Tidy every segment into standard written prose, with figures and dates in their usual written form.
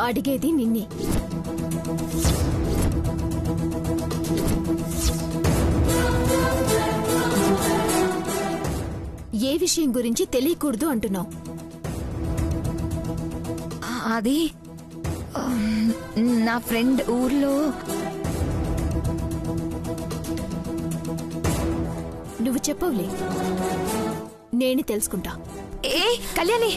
అడిగేది నిన్నే. ఏ విషయం గురించి తెలియకూడదు అంటున్నావు? అది నా ఫ్రెండ్ ఊర్లో. నువ్వు చెప్పవులే, నేను తెలుసుకుంటా. ఏ కళ్యాణి,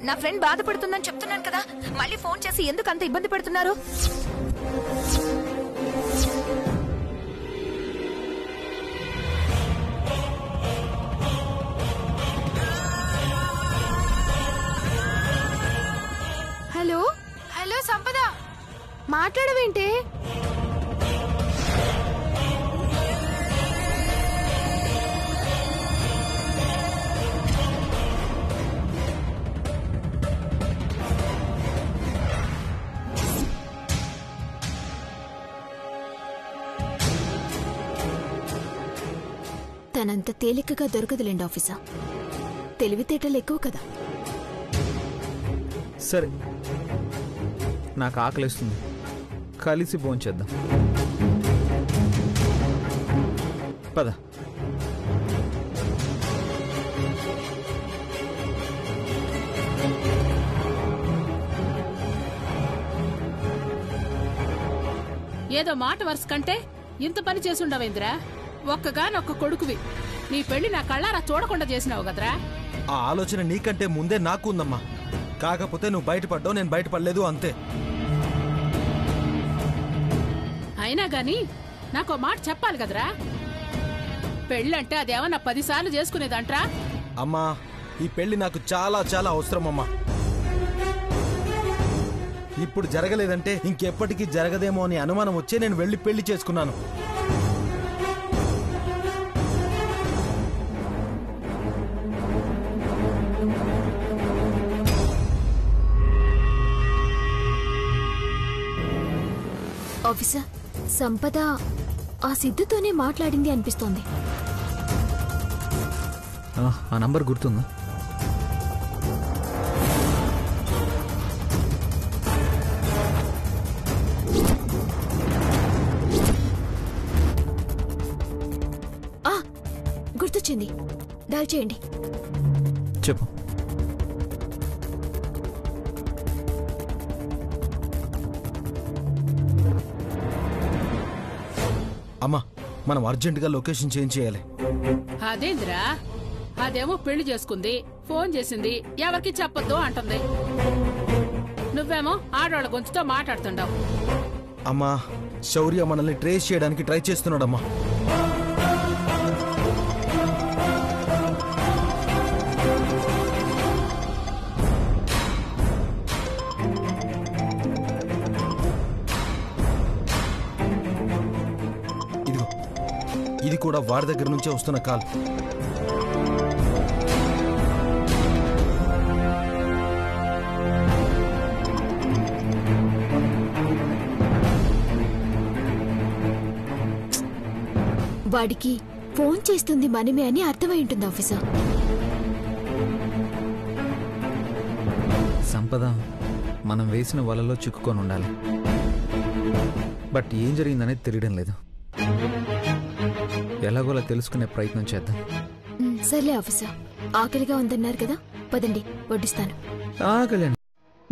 నా ఫ్రెండ్ బాధపడుతుందని చెప్తున్నాను కదా, మళ్ళీ ఫోన్ చేసి ఎందుకు అంత ఇబ్బంది పెడుతున్నారు? హలో హలో సంపద, మాట్లాడవేంటే? తనంత తేలికగా దొరకదులేండి ఆఫీసర్, తెలివితేటలు ఎక్కువ కదా. సరే, నాకు ఆకలిస్తుంది, కలిసి భోంచేద్దాం. పద. ఏదో మాట వరుస కంటే ఇంత పని చేసుండవేంద్రా? ఒక్కగానొక్క కొడుకువి, నీ పెళ్లి నా కళ్ళారా చూడకుండా చేసినావు కదరా. ఆ ఆలోచన నీకంటే ముందే నాకు ఉందమ్మా. కాకపోతే నువ్వు బయటపడ్డావు, నేను బయటపడలేదు, అంతే. అయినా గాని నాకో మాట చెప్పాలి కదరా. పెళ్ళంటే అదేమన్నా 10 సార్లు చేసుకునేదంట్రా? అమ్మా, ఈ పెళ్లి నాకు చాలా చాలా అవసరం అమ్మా. ఇప్పుడు జరగలేదంటే ఇంకెప్పటికీ జరగదేమో అని అనుమానం వచ్చే నేను వెళ్ళి పెళ్లి చేసుకున్నాను. ఆఫీసర్, సంపద ఆ సిద్ధుతోనే మాట్లాడింది అనిపిస్తోంది. ఆ నంబర్ గుర్తుందా? గుర్తొచ్చింది, డయల్ చేయండి. చెప్పు. అమ్మా, మనం అర్జెంటుగా లొకేషన్ చేంజ్ చేయాలి. అదేంద్రా, అదేమో పెళ్లి చేసుకుంది, ఫోన్ చేసింది, ఎవరికి చెప్పొద్దు అంటుంది. నువ్వేమో ఆడవాళ్ళ గొంతుతో మాట్లాడుతుండవు. అమ్మా, శౌర్య మనల్ని ట్రేస్ చేయడానికి ట్రై చేస్తున్నాడమ్మా. ఇదిగో, ఇది కూడా వాడి దగ్గర నుంచే వస్తున్న కాల్. వాడికి ఫోన్ చేస్తుంది మనమే అని అర్థమై ఉంటుంది ఆఫీసర్. సంపద మనం వేసిన వలలో చిక్కుకొని ఉండాలి. బట్ ఏం జరిగిందనేది తెలియడం లేదు. ఎలాగోలా తెలుసుకునే ప్రయత్నం చేద్దాం. సర్లే ఆఫీసర్, ఆకలిగా ఉందన్నారు కదా, పదండి వడ్డిస్తాను. ఆకలి,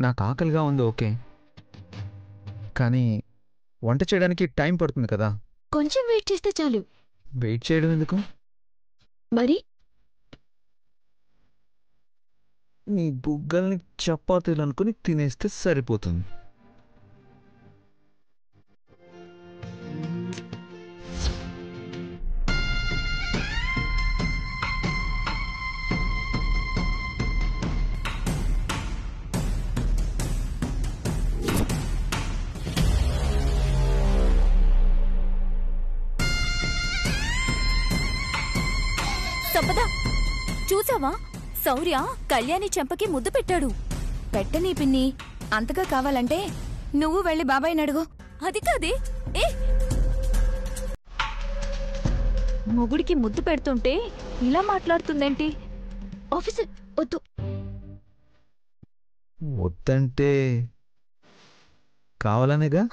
నాకు ఆకలిగా ఉంది ఓకే, కానీ వంట చేయడానికి టైం పడుతుంది కదా. కొంచెం వెయిట్ చేస్తే చాలు. వెయిట్ చేయడం ఎందుకు? మరి నీ బుగ్గల్ని చపాతీలు అనుకుని తినేస్తే సరిపోతుంది. చూసావా? శౌర్య కళ్యాణి చెంపకి ముద్దు పెట్టాడు. పెట్టని పిన్ని, అంతగా కావాలంటే నువ్వు వెళ్ళి బాబాయ్ని అడుగు. అది కాదే, ఏ మొగుడికి ముద్దు పెడుతుంటే ఇలా మాట్లాడుతుందేంటి? ఆఫీసర్ వద్దు. వద్దంటే కావాలనేగా.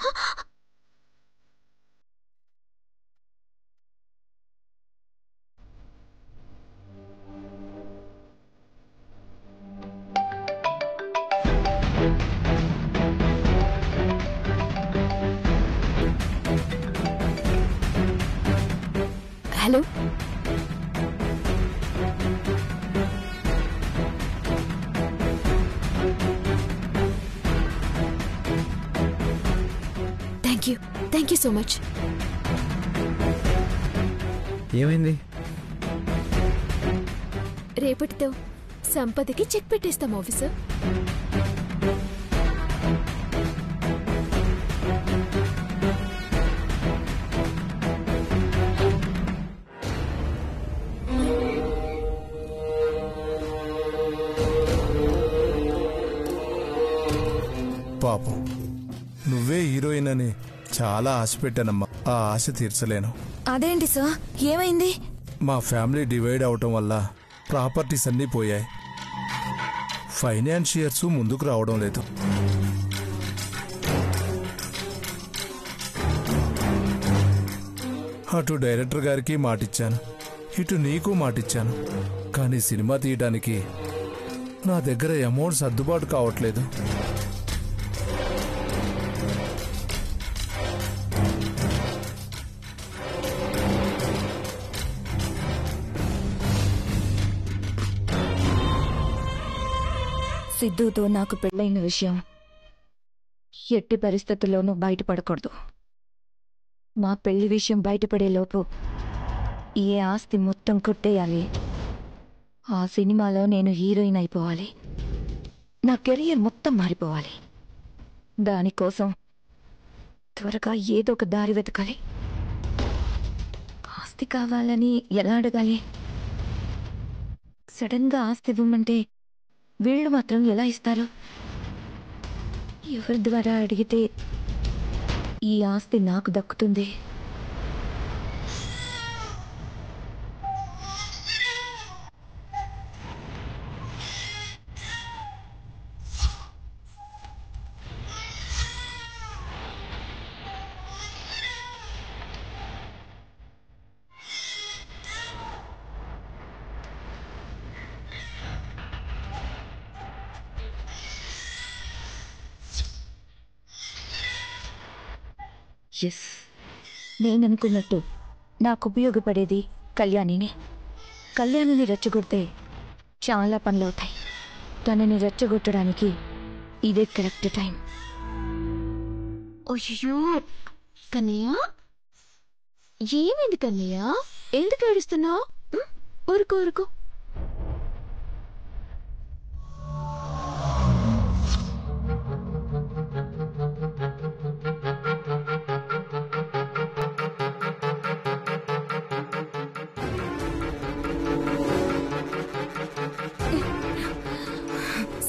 Hello, thank you so much. ఏమైంది? రేపటితో సంపదకి చెక్ పెట్టేస్తాం ఆఫీసర్. పాపం, నువ్వే హీరోయిన్ అని చాలా ఆశ పెట్టానమ్మా. ఆ ఆశ తీర్చలేను. అదేంటి సార్, ఏమైంది? మా ఫ్యామిలీ డివైడ్ అవటం వల్ల ప్రాపర్టీస్ అన్నీ పోయాయి. ఫైనాన్షియర్స్ ముందుకు రావడం లేదు. అటు డైరెక్టర్ గారికి మాటిచ్చాను, ఇటు నీకు మాటిచ్చాను. కానీ సినిమా తీయడానికి నా దగ్గర అమౌంట్ సర్దుబాటు కావట్లేదు. సిద్ధుతో నాకు పెళ్ళైన విషయం ఎట్టి పరిస్థితుల్లోనూ బయటపడకూడదు. మా పెళ్లి విషయం బయటపడేలోపు ఏ ఆస్తి మొత్తం కొట్టేయాలి. ఆ సినిమాలో నేను హీరోయిన్ అయిపోవాలి. నా కెరియర్ మొత్తం మారిపోవాలి. దానికోసం త్వరగా ఏదో ఒక దారి వెతకాలి. ఆస్తి కావాలని ఎలా అడగాలి? సడన్గా ఆస్తి ఇవ్వమంటే వీళ్ళు మాత్రం ఎలా ఇస్తారు? ఎవరి ద్వారా అడిగితే ఈ ఆస్తి నాకు దక్కుతుంది? ఎస్, నేననుకున్నట్టు నాకు ఉపయోగపడేది కళ్యాణిని. కళ్యాణిని రెచ్చగొడితే చాలా పనులవుతాయి. తనని రెచ్చగొట్టడానికి ఇదే కరెక్ట్ టైం. అయ్యో కన్నయ్య, ఏమైంది కన్నయ్య? ఎందుకు ఏడుస్తున్నావు? ఊరుకో ఊరుకో.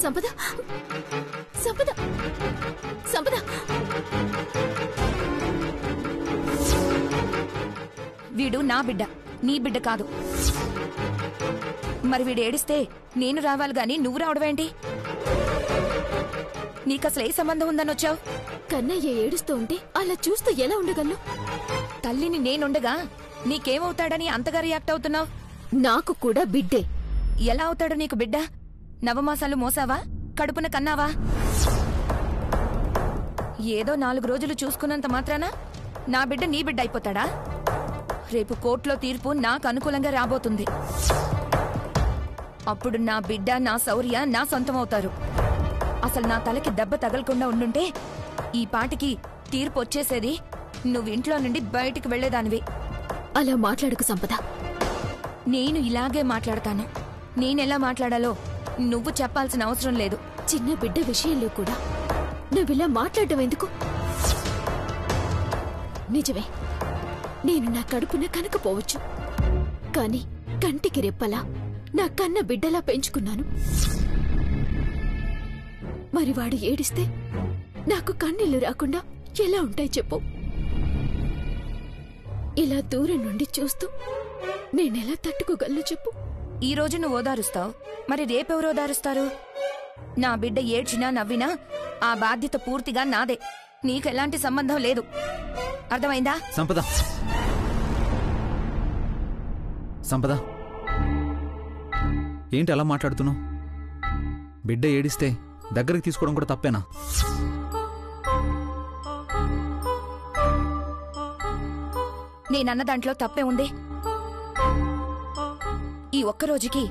సంపద, సంపద, సంపద. వీడు నా బిడ్డ, నీ బిడ్డ కాదు. మరి వీడు ఏడిస్తే నేను రావాలి గాని నువ్వు రావడమేంటి? నీకసలు ఏ సంబంధం ఉందని వచ్చావు? కన్నయ్య ఏడుస్తూ ఉంటే అలా చూస్తూ ఎలా ఉండగలను? తల్లిని నేనుండగా నీకేమవుతాడని అంతగా రియాక్ట్ అవుతున్నావు? నాకు కూడా బిడ్డే. ఎలా అవుతాడు నీకు బిడ్డ? నవమాసాలు మోసావా? కడుపున కన్నావా? ఏదో 4 రోజులు చూసుకున్నంత మాత్రాన నా బిడ్డ నీ బిడ్డ అయిపోతాడా? రేపు కోర్టులో తీర్పు నాకు అనుకూలంగా రాబోతుంది. అప్పుడు నా బిడ్డ, నా శౌర్య నా సొంతం అవుతారు. అసలు నా తలకి దెబ్బ తగలకుండా ఉండుంటే ఈ పాటికి తీర్పు వచ్చేసేది. నువ్వు ఇంట్లో నుండి బయటికి వెళ్లేదానివి. అలా మాట్లాడుకు సంపద. నేను ఇలాగే మాట్లాడతాను. నేనెలా మాట్లాడాలో నువ్వు చెప్పాల్సిన అవసరం లేదు. చిన్న బిడ్డ విషయంలో కూడా నువ్విలా మాట్లాడటం ఎందుకు? నిజమే, నేను నా కడుపున కనకపోవచ్చు. కాని కంటికి రెప్పలా నా కన్న బిడ్డలా పెంచుకున్నాను. మరి వాడు ఏడిస్తే నాకు కన్నీళ్లు రాకుండా ఎలా ఉంటాయి చెప్పు? ఇలా దూరం నుండి చూస్తూ నేనెలా తట్టుకోగలను చెప్పు? ఈ రోజు నువ్వు ఓదారుస్తావు, మరి రేపెవరు ఓదారుస్తారు? నా బిడ్డ ఏడ్చినా నవ్వినా ఆ బాధ్యత పూర్తిగా నాదే. నీకెలాంటి సంబంధం లేదు. అర్థమైందా? సంపద, సంపద, ఏంటి అలా మాట్లాడుతున్నావు? బిడ్డ ఏడిస్తే దగ్గరికి తీసుకోవడం కూడా తప్పేనా? నేనన్న దాంట్లో తప్పే ఉంది. ఈ ఒక్కరోజుకి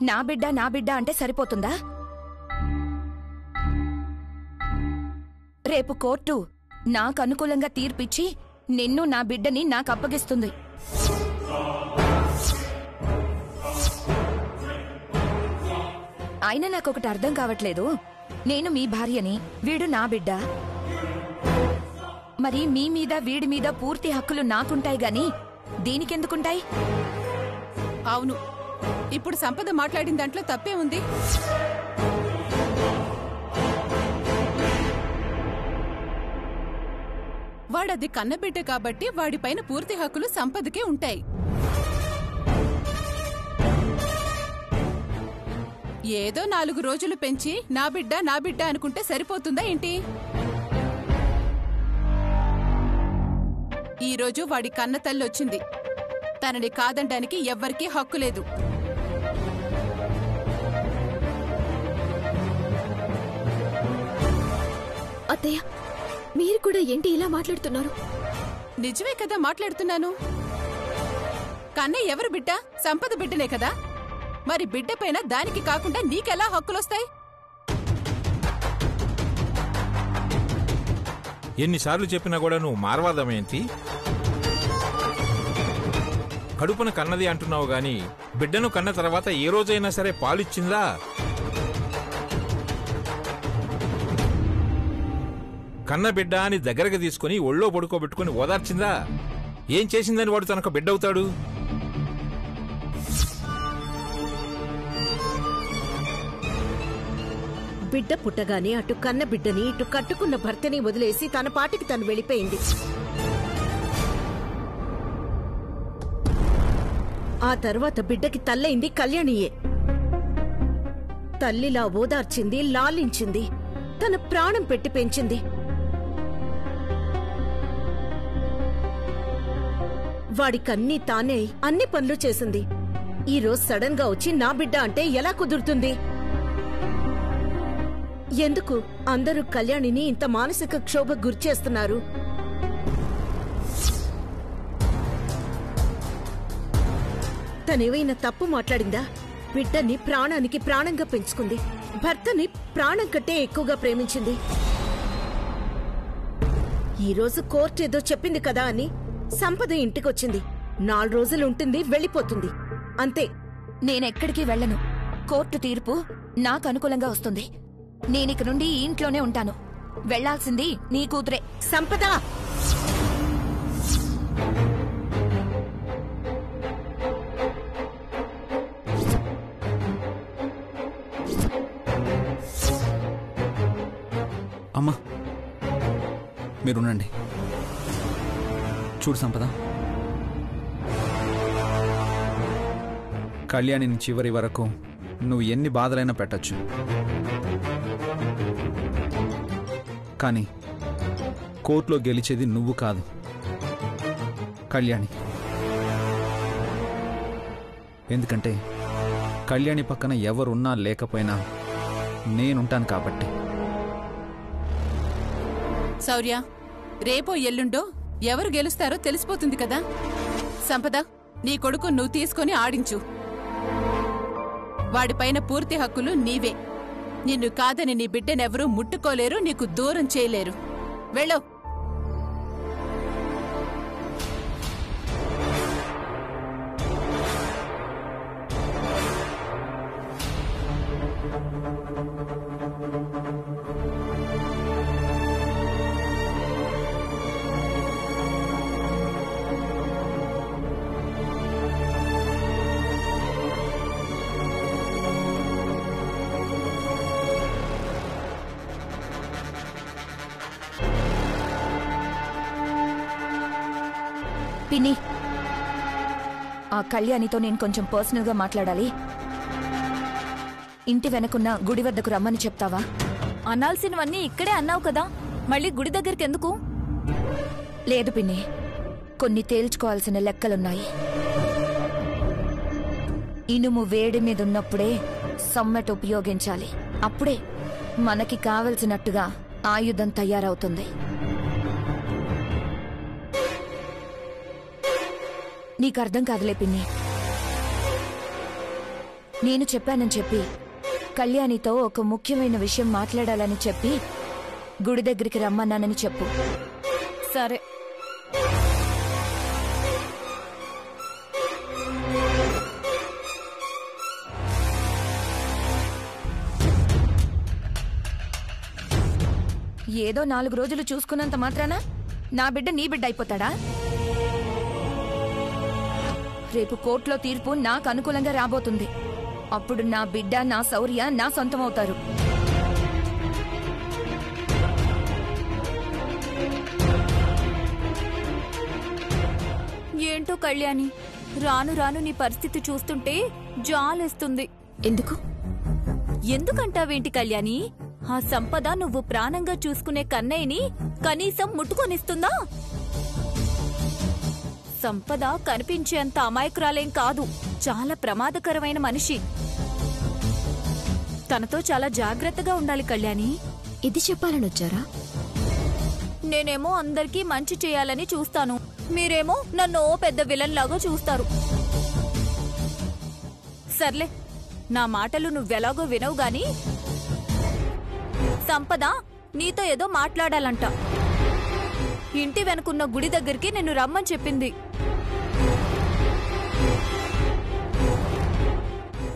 నా బిడ్డ అంటే సరిపోతుందా? రేపు కోర్టు నాకు అనుకూలంగా తీర్పిచ్చి నిన్ను నా బిడ్డని నాకు అప్పగిస్తుంది. అయినా నాకొకటి అర్థం కావట్లేదు. నేను మీ భార్యని, వీడు నా బిడ్డ. మరి మీ మీద వీడి మీద పూర్తి హక్కులు నాకుంటాయి గాని దీనికెందుకుంటాయి? అవును, ఇప్పుడు సంపద మాట్లాడిన దాంట్లో తప్పే ఉంది. వాడది కన్నబిడ్డ కాబట్టి వాడిపైన పూర్తి హక్కులు సంపదకే ఉంటాయి. ఏదో 4 రోజులు పెంచి నా బిడ్డ అనుకుంటే సరిపోతుందా ఏంటి? ఈరోజు వాడి కన్న తల్లి వచ్చింది. తనని కాదనడానికి ఎవ్వరికీ హక్కు లేదు. అత్తయ్య, మీరు కూడా ఏంటి ఇలా మాట్లాడుతున్నారు? నిజమే కదా మాట్లాడుతున్నాను. కన్నయ్య ఎవరు బిడ్డ? సంపద బిడ్డనే కదా. మరి బిడ్డ పైన దానికి కాకుండా నీకెలా హక్కులొస్తాయి? ఎన్నిసార్లు చెప్పినా కూడా నువ్వు మార్వాదమేంటి? కడుపున కన్నది అంటున్నావు గాని బిడ్డను కన్న తర్వాత ఏ రోజైనా సరే పాలిచ్చిందా? కన్న బిడ్డ అని దగ్గరకు తీసుకుని ఒళ్ళో పడుకోబెట్టుకుని ఓదార్చిందా? ఏం చేసిందని వాడు తనకు బిడ్డవుతాడు? బిడ్డ పుట్టగానే అటు కన్న బిడ్డని ఇటు కట్టుకున్న భర్తని వదిలేసి తన పాటికి తను వెళ్ళిపోయింది. ఆ తర్వాత బిడ్డకి తల్లయింది కళ్యాణియే. తల్లిలా ఓదార్చింది, లాలించింది, తన ప్రాణం పెట్టి పెంచింది. వాడికన్నీ తానే అన్ని పనులు చేసింది. ఈరోజు సడన్ గా వచ్చి నా బిడ్డ అంటే ఎలా కుదురుతుంది? ఎందుకు అందరూ కళ్యాణిని ఇంత మానసిక క్షోభ గురిచేస్తున్నారు? తనేవైనా తప్పు మాట్లాడిందా? బిడ్డని ప్రాణానికి ప్రాణంగా పెంచుకుంది. భర్తని ప్రాణం కంటే ఎక్కువగా ప్రేమించింది. ఈరోజు కోర్టు ఏదో చెప్పింది కదా అని సంపద ఇంటికొచ్చింది. 4 రోజులు ఉంటుంది, వెళ్ళిపోతుంది, అంతే. నేనెక్కడికి వెళ్ళను. కోర్టు తీర్పు నాకు అనుకూలంగా వస్తుంది. నేనిక నుండి ఈ ఇంట్లోనే ఉంటాను. వెళ్లాల్సింది నీ కూతురే. సంపద, అమ్మా మీరుండండి. చూడు సంపద, కళ్యాణిని చివరి వరకు నువ్వు ఎన్ని బాధలైనా పెట్టచ్చు. కానీ కోర్టులో గెలిచేది నువ్వు కాదు, కళ్యాణి. ఎందుకంటే కళ్యాణి పక్కన ఎవరున్నా లేకపోయినా నేనుంటాను కాబట్టి. శౌర్య, రేపో ఎల్లుండో ఎవరు గెలుస్తారో తెలిసిపోతుంది కదా. సంపద, నీ కొడుకు నువ్వు తీసుకొని ఆడించు. వాడిపైన పూర్తి హక్కులు నీవే. నిన్ను కాదని నీ బిడ్డనెవరూ ముట్టుకోలేరు, నీకు దూరం చేయలేరు. వెళ్ళు. పిన్ని, ఆ కళ్యాణితో నేను కొంచెం పర్సనల్గా మాట్లాడాలి. ఇంటి వెనకున్న గుడి వద్దకు రమ్మని చెప్తావా? అనాల్సినవన్నీ ఇక్కడే అన్నావు కదా, మళ్ళీ గుడి దగ్గరికి ఎందుకు? లేదు పిన్ని, కొన్ని తేల్చుకోవాల్సిన లెక్కలున్నాయి. ఇనుము వేడి మీదున్నప్పుడే సమ్మెట ఉపయోగించాలి. అప్పుడే మనకి కావలసినట్టుగా ఆయుధం తయారవుతుంది. నీకు అర్థం కాదులే పిన్ని. నేను చెప్పానని చెప్పి కళ్యాణితో ఒక ముఖ్యమైన విషయం మాట్లాడాలని చెప్పి గుడి దగ్గరికి రమ్మన్నానని చెప్పు. సరే. ఏదో 4 రోజులు చూసుకున్నంత మాత్రాన నా బిడ్డ నీ బిడ్డ అయిపోతాడా? రేపు కోర్టులో తీర్పు నాకు అనుకూలంగా రాబోతుంది. అప్పుడు నా బిడ్డ, నా శౌర్య నా సొంతమవుతారు. ఏంటో కళ్యాణి, రాను రాను నీ పరిస్థితి చూస్తుంటే జాలేస్తుంది. ఎందుకు? ఎందుకంటావేంటి కళ్యాణి? ఆ సంపద నువ్వు ప్రాణంగా చూసుకునే కన్నయ్యని కనీసం ముట్టుకొనిస్తుందా? సంపద కనిపించేంత అమాయకురాలేం కాదు, చాలా ప్రమాదకరమైన మనిషి. తనతో చాలా జాగ్రత్తగా ఉండాలి కళ్యాణి. ఇది చెప్పాలని వచ్చారా? నేనేమో అందరికీ మంచి చేయాలని చూస్తాను, మీరేమో నన్ను ఓ పెద్ద విలన్ లాగా చూస్తారు. సర్లే, నా మాటలు నువ్వెలాగో వినవు గాని సంపద నీతో ఏదో మాట్లాడాలంట. ఇంటి వెనుకున్న గుడి దగ్గరికి నిన్ను రమ్మని చెప్పింది.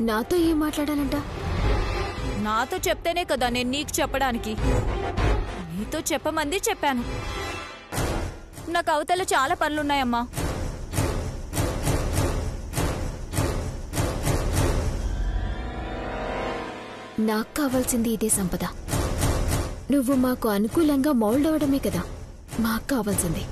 నాతో ఏం మాట్లాడాలంట? నాతో చెప్తేనే కదా నేను నీకు చెప్పడానికి. నీతో చెప్పమంది చెప్పాను. నాకు అవతల చాలా పనులున్నాయమ్మా. నాకు కావాల్సింది ఇదే సంపద. నువ్వు మాకు అనుకూలంగా మౌల్డ్ అవడమే కదా మాకు కావాల్సింది.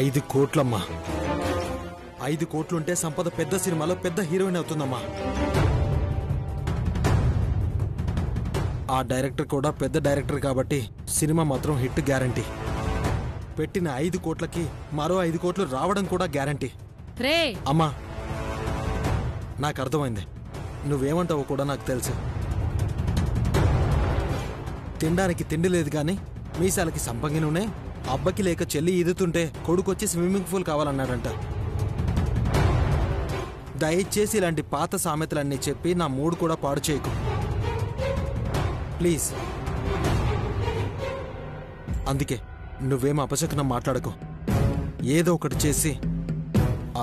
ఐదు కోట్లమ్మా. 5 కోట్లుంటే సంపద పెద్ద సినిమాలో పెద్ద హీరోయిన్ అవుతుందమ్మా. ఆ డైరెక్టర్ కూడా పెద్ద డైరెక్టర్ కాబట్టి సినిమా మాత్రం హిట్ గ్యారంటీ. పెట్టిన 5 కోట్లకి మరో 5 కోట్లు రావడం కూడా గ్యారంటీ. అమ్మా, నాకు అర్థమైంది. నువ్వేమంటావో కూడా నాకు తెలుసు. తినడానికి తిండి లేదు కానీ మీసాలకి సంపంగి నూనె, అబ్బకి లేక చెల్లి ఈదుతుంటే కొడుకొచ్చి స్విమ్మింగ్ పూల్ కావాలన్నాడంట. దయచేసి ఇలాంటి పాత సామెతలన్నీ చెప్పి నా మూడు కూడా పాడు చేయకు ప్లీజ్. అందుకే నువ్వేం అపశకునం మాట్లాడకు. ఏదో ఒకటి చేసి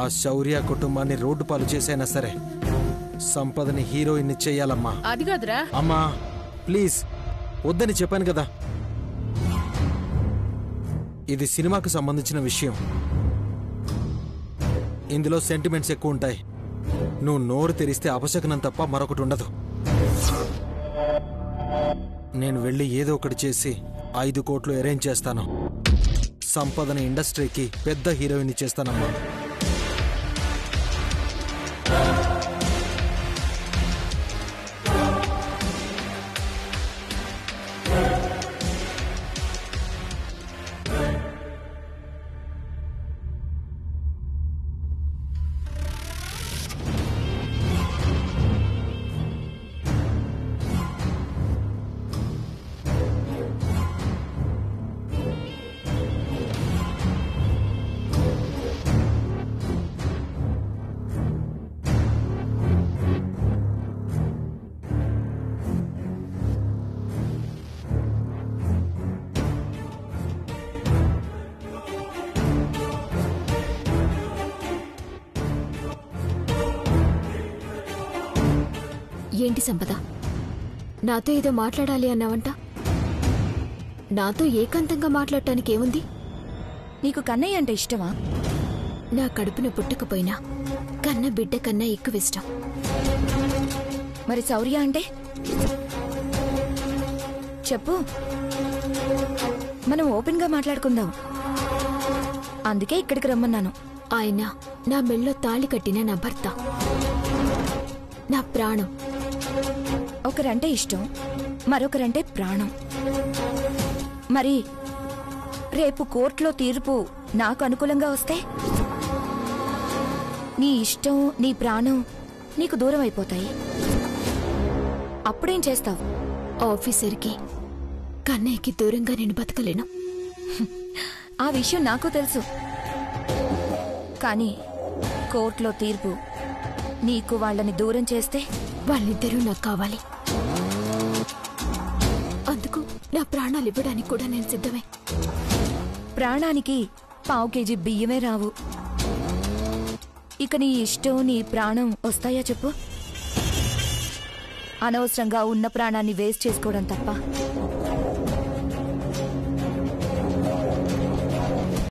ఆ శౌర్య కుటుంబాన్ని రోడ్డు పాలు చేసైనా సరే సంపదని హీరోయిన్ని చెయ్యాలమ్మా. అది కాదురా అమ్మా, ప్లీజ్ వద్దని చెప్పాను కదా. ఇది సినిమాకు సంబంధించిన విషయం. ఇందులో సెంటిమెంట్స్ ఎక్కువ ఉంటాయి. నువ్వు నోరు తెరిస్తే అపశకనం తప్ప మరొకటి ఉండదు. నేను వెళ్ళి ఏదో ఒకటి చేసి 5 కోట్లు అరేంజ్ చేస్తాను. సంపదని ఇండస్ట్రీకి పెద్ద హీరోయిన్ చేస్తానమ్మా. ఏంటి సంపద, నాతో ఏదో మాట్లాడాలి అన్నావంట? నాతో ఏకాంతంగా మాట్లాడటానికి ఏముంది? నీకు కన్నయ్య అంటే ఇష్టమా? నా కడుపున పుట్టకపోయినా కన్న బిడ్డ కన్నా ఎక్కువ ఇష్టం. మరి శౌర్య అంటే? చెప్పు, మనం ఓపెన్ గా మాట్లాడుకుందాం. అందుకే ఇక్కడికి రమ్మన్నాను. ఆయన నా మెళ్ళో తాళి కట్టిన నా భర్త, నా ప్రాణం. ఒకరంటే ఇష్టం, మరొకరంటే ప్రాణం. మరి రేపు కోర్టులో తీర్పు నాకు అనుకూలంగా వస్తే నీ ఇష్టం, నీ ప్రాణం నీకు దూరం అయిపోతాయి. అప్పుడేం చేస్తావు? ఆఫీసర్కి కన్నయ్యకి దూరంగా నేను బతకలేను. ఆ విషయం నాకు తెలుసు. కానీ కోర్టులో తీర్పు నీకు వాళ్ళని దూరం చేస్తే వాళ్ళిద్దరూ నాకు కావాలి. అందుకు నా ప్రాణాలు ఇవ్వడానికి కూడా నేను సిద్ధమే. ప్రాణానికి పావు కేజీ బియ్యమే రావు. ఇక నీ ఇష్టం, నీ ప్రాణం వస్తాయా చెప్పు? అనవసరంగా ఉన్న ప్రాణాన్ని వేస్ట్ చేసుకోవడం తప్ప